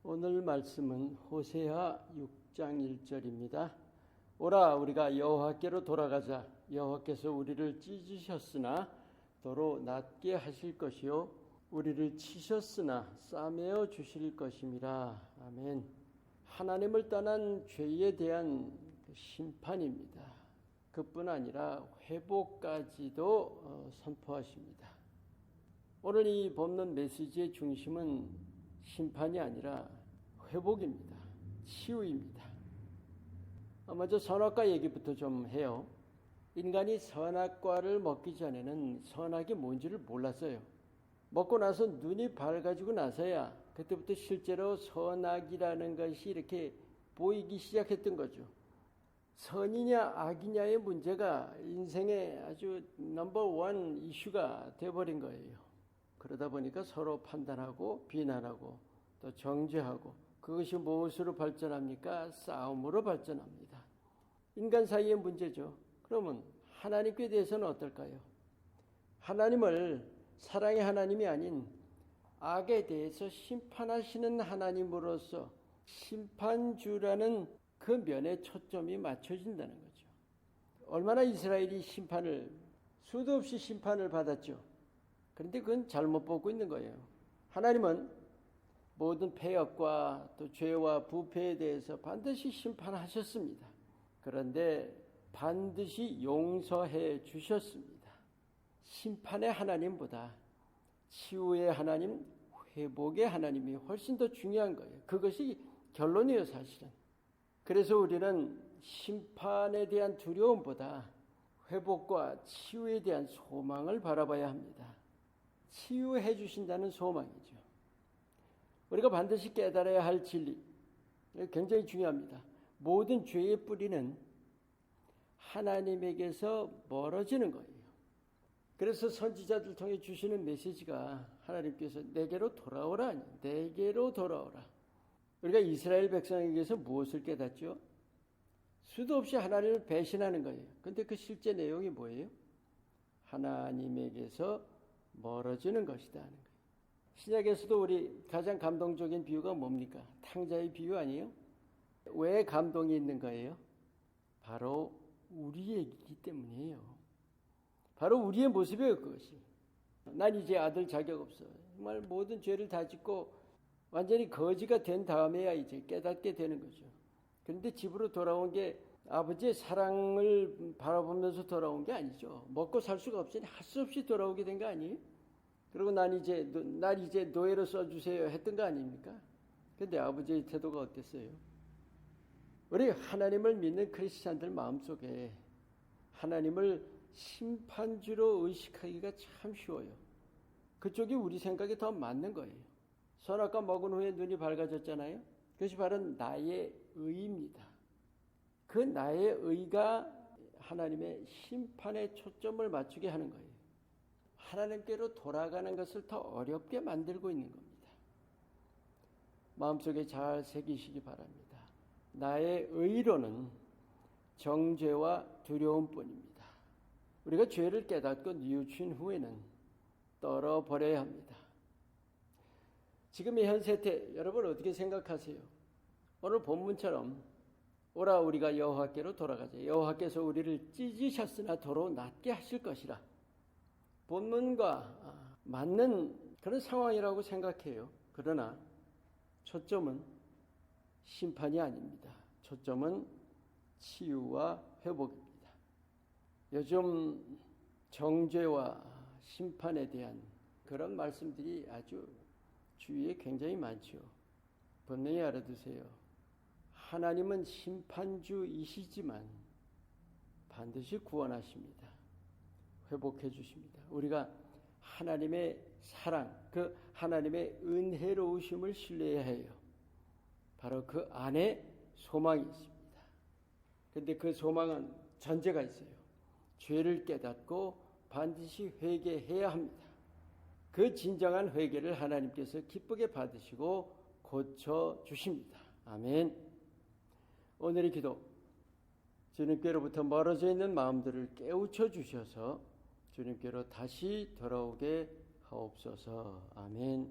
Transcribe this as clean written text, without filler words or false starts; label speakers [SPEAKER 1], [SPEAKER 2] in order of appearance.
[SPEAKER 1] 오늘 말씀은 호세아 6장 1절입니다. 오라 우리가 여호와께로 돌아가자. 여호와께서 우리를 찢으셨으나 도로 낫게 하실 것이요 우리를 치셨으나 싸매어 주실 것임이라. 아멘. 하나님을 떠난 죄에 대한 심판입니다. 그뿐 아니라 회복까지도 선포하십니다. 오늘 이 본문 메시지의 중심은 심판이 아니라 회복입니다. 치유입니다. 먼저 선악과 얘기부터 좀 해요. 인간이 선악과를 먹기 전에는 선악이 뭔지를 몰랐어요. 먹고 나서 눈이 밝아지고 나서야 그때부터 실제로 선악이라는 것이 이렇게 보이기 시작했던 거죠. 선이냐 악이냐의 문제가 인생의 아주 넘버원 이슈가 되어버린 거예요. 그러다 보니까 서로 판단하고 비난하고 또 정죄하고 그것이 무엇으로 발전합니까? 싸움으로 발전합니다. 인간 사이의 문제죠. 그러면 하나님께 대해서는 어떨까요? 하나님을 사랑의 하나님이 아닌 악에 대해서 심판하시는 하나님으로서 심판주라는 그 면에 초점이 맞춰진다는 거죠. 얼마나 이스라엘이 수도 없이 심판을 받았죠. 그런데 그건 잘못 보고 있는 거예요. 하나님은 모든 패역과 또 죄와 부패에 대해서 반드시 심판하셨습니다. 그런데 반드시 용서해 주셨습니다. 심판의 하나님보다 치유의 하나님, 회복의 하나님이 훨씬 더 중요한 거예요. 그것이 결론이에요, 사실은. 그래서 우리는 심판에 대한 두려움보다 회복과 치유에 대한 소망을 바라봐야 합니다. 치유해 주신다는 소망이죠. 우리가 반드시 깨달아야 할 진리, 굉장히 중요합니다. 모든 죄의 뿌리는 하나님에게서 멀어지는 거예요. 그래서 선지자들 통해 주시는 메시지가 하나님께서 내게로 돌아오라, 내게로 돌아오라. 우리가 이스라엘 백성에게서 무엇을 깨닫죠? 수도 없이 하나님을 배신하는 거예요. 그런데 그 실제 내용이 뭐예요? 하나님에게서 멀어지는 것이다 하는 거예요. 신약에서도 우리 가장 감동적인 비유가 뭡니까? 탕자의 비유 아니에요? 왜 감동이 있는 거예요? 바로 우리이기 때문이에요. 바로 우리의 모습이에요, 그것이. 난 이제 아들 자격 없어. 정말 모든 죄를 다 짓고 완전히 거지가 된 다음에야 이제 깨닫게 되는 거죠. 그런데 집으로 돌아온 게 아버지의 사랑을 바라보면서 돌아온 게 아니죠. 먹고 살 수가 없으니 할 수 없이 돌아오게 된 거 아니에요? 그리고 날 이제 노예로 써주세요 했던 거 아닙니까? 그런데 아버지의 태도가 어땠어요? 우리 하나님을 믿는 크리스찬들 마음속에 하나님을 심판주로 의식하기가 참 쉬워요. 그쪽이 우리 생각에 더 맞는 거예요. 선악과 먹은 후에 눈이 밝아졌잖아요. 그것이 바로 나의 의입니다. 그 나의 의가 하나님의 심판에 초점을 맞추게 하는 거예요. 하나님께로 돌아가는 것을 더 어렵게 만들고 있는 겁니다. 마음속에 잘 새기시기 바랍니다. 나의 의로는 정죄와 두려움뿐입니다. 우리가 죄를 깨닫고 뉘우친 후에는 떨어버려야 합니다. 지금의 현 세태 여러분 어떻게 생각하세요? 오늘 본문처럼 오라 우리가 여호와께로 돌아가자. 여호와께서 우리를 찢으셨으나 도로 낫게 하실 것이라. 본문과 맞는 그런 상황이라고 생각해요. 그러나 초점은 심판이 아닙니다. 초점은 치유와 회복입니다. 요즘 정죄와 심판에 대한 그런 말씀들이 아주 주위에 굉장히 많죠. 분명히 알아두세요. 하나님은 심판주이시지만 반드시 구원하십니다. 회복해 주십니다. 우리가 하나님의 사랑, 그 하나님의 은혜로우심을 신뢰해야 해요. 바로 그 안에 소망이 있습니다. 그런데 그 소망은 전제가 있어요. 죄를 깨닫고 반드시 회개해야 합니다. 그 진정한 회개를 하나님께서 기쁘게 받으시고 고쳐주십니다. 아멘. 오늘의 기도, 주님께로부터 멀어져 있는 마음들을 깨우쳐 주셔서 주님께로 다시 돌아오게 하옵소서. 아멘.